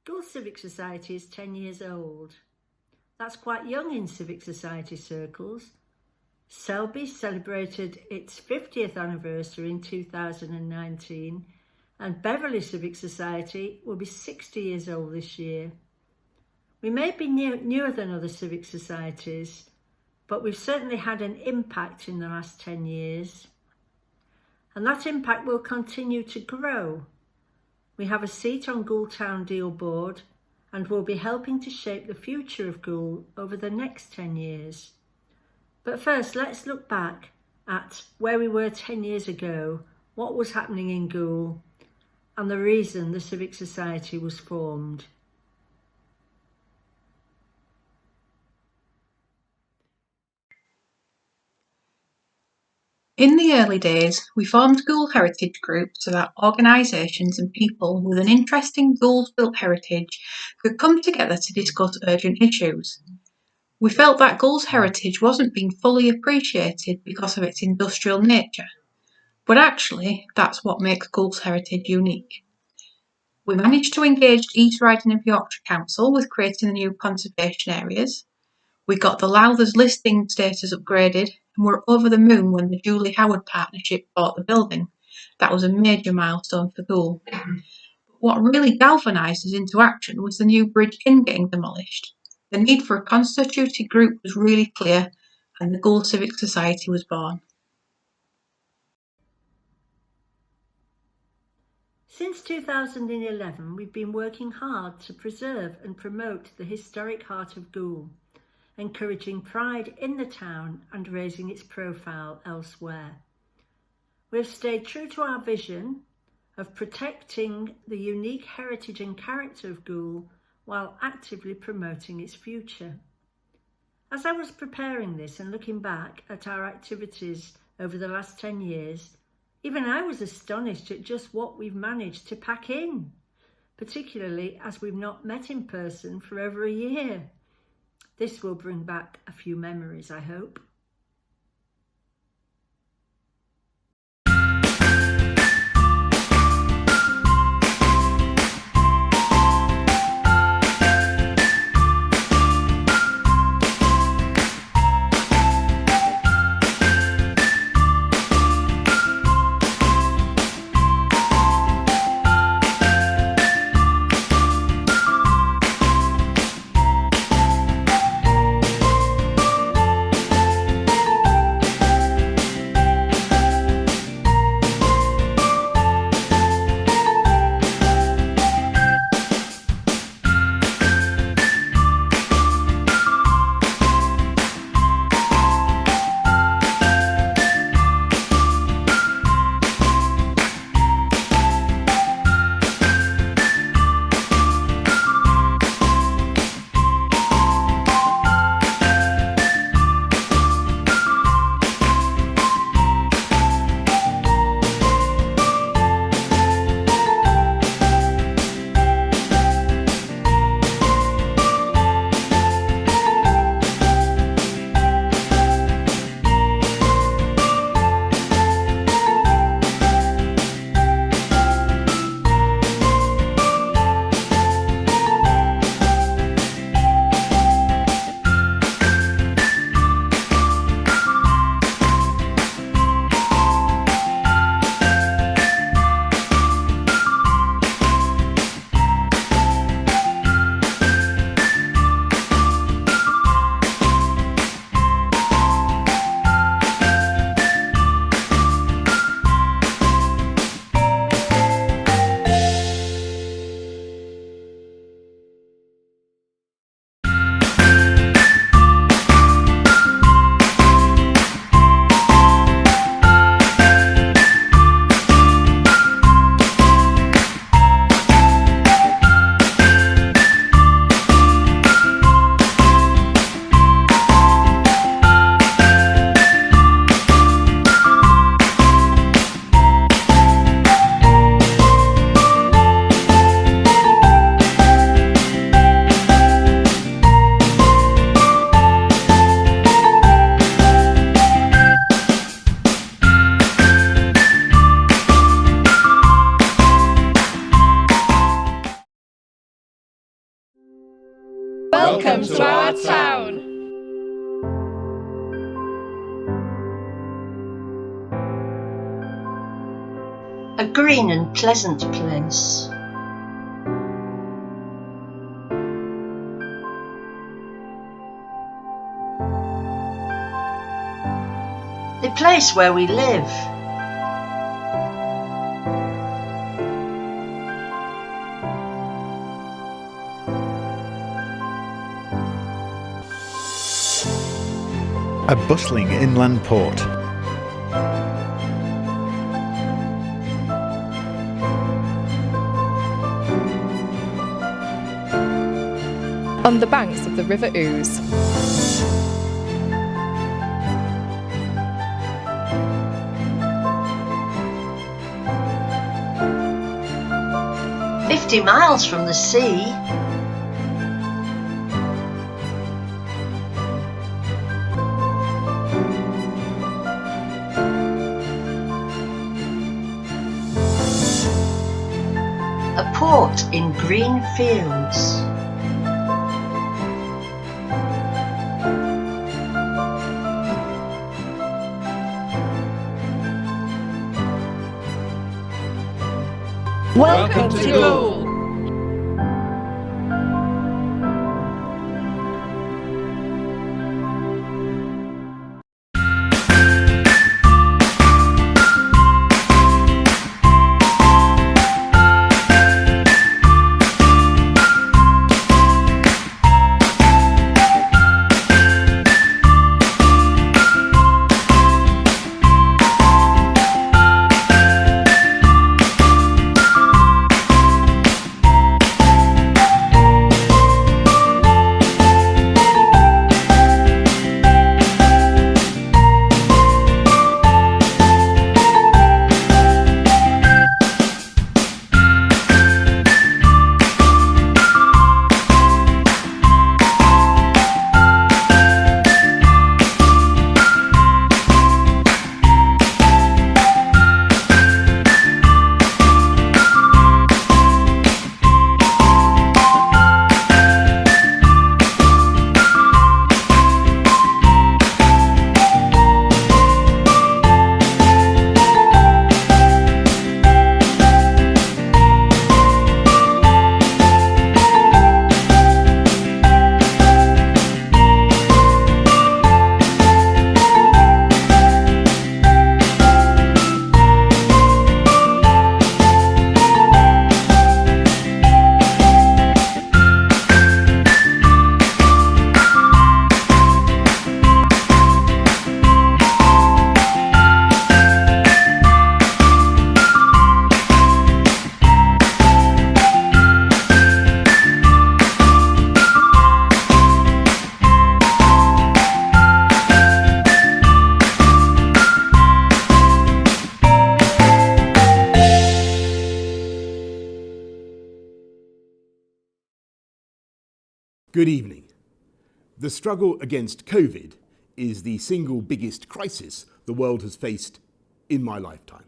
Goole Civic Society is 10 years old. That's quite young in civic society circles. Selby celebrated its 50th anniversary in 2019, and Beverley Civic Society will be 60 years old this year. We may be newer than other civic societies, but we've certainly had an impact in the last 10 years. And that impact will continue to grow. We have a seat on Goole Town Deal Board and will be helping to shape the future of Goole over the next 10 years. But first, let's look back at where we were 10 years ago, what was happening in Goole, and the reason the Civic Society was formed. In the early days, we formed Goole Heritage Group so that organisations and people with an interest in Goole's built heritage could come together to discuss urgent issues. We felt that Goole's heritage wasn't being fully appreciated because of its industrial nature, but actually that's what makes Goole's heritage unique. We managed to engage East Riding of Yorkshire Council with creating the new conservation areas. We got the Lowthers listing status upgraded and were over the moon when the Julie Howard partnership bought the building. That was a major milestone for Goole. What really galvanised us into action was the new Bridge Inn getting demolished. The need for a constituted group was really clear, and the Goole Civic Society was born. Since 2011, we've been working hard to preserve and promote the historic heart of Goole, encouraging pride in the town and raising its profile elsewhere. We've stayed true to our vision of protecting the unique heritage and character of Goole while actively promoting its future. As I was preparing this and looking back at our activities over the last 10 years, even I was astonished at just what we've managed to pack in, particularly as we've not met in person for over a year. This will bring back a few memories, I hope. Welcome to our town. A green and pleasant place. The place where we live. A bustling inland port. On the banks of the River Ouse. "50 miles from the sea." A port in green fields. Welcome to Goole. Good evening. The struggle against COVID is the single biggest crisis the world has faced in my lifetime.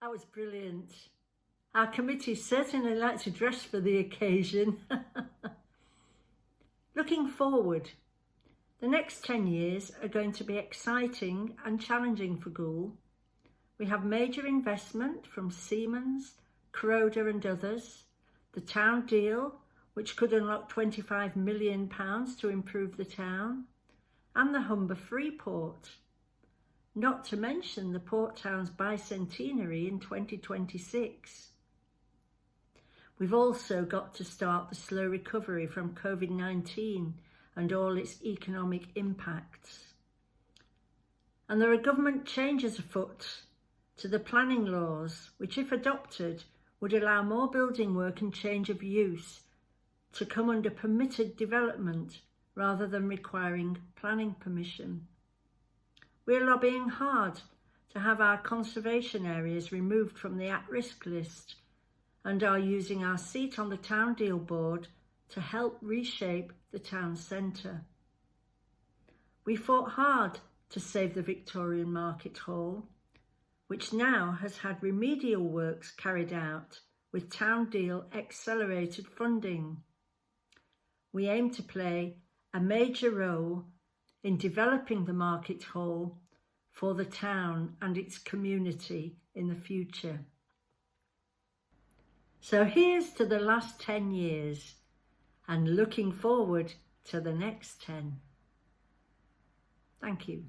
That was brilliant. Our committee certainly like to dress for the occasion. Looking forward, the next 10 years are going to be exciting and challenging for Goole. We have major investment from Siemens, Croda and others, the town deal, which could unlock £25 million to improve the town, and the Humber Freeport. Not to mention the Port Town's bicentenary in 2026. We've also got to start the slow recovery from COVID-19 and all its economic impacts. And there are government changes afoot to the planning laws, which if adopted would allow more building work and change of use to come under permitted development rather than requiring planning permission. We're lobbying hard to have our conservation areas removed from the at-risk list and are using our seat on the Town Deal Board to help reshape the town centre. We fought hard to save the Victorian Market Hall, which now has had remedial works carried out with Town Deal accelerated funding. We aim to play a major role in developing the Market Hall for the town and its community in the future. So here's to the last 10 years and looking forward to the next 10. Thank you.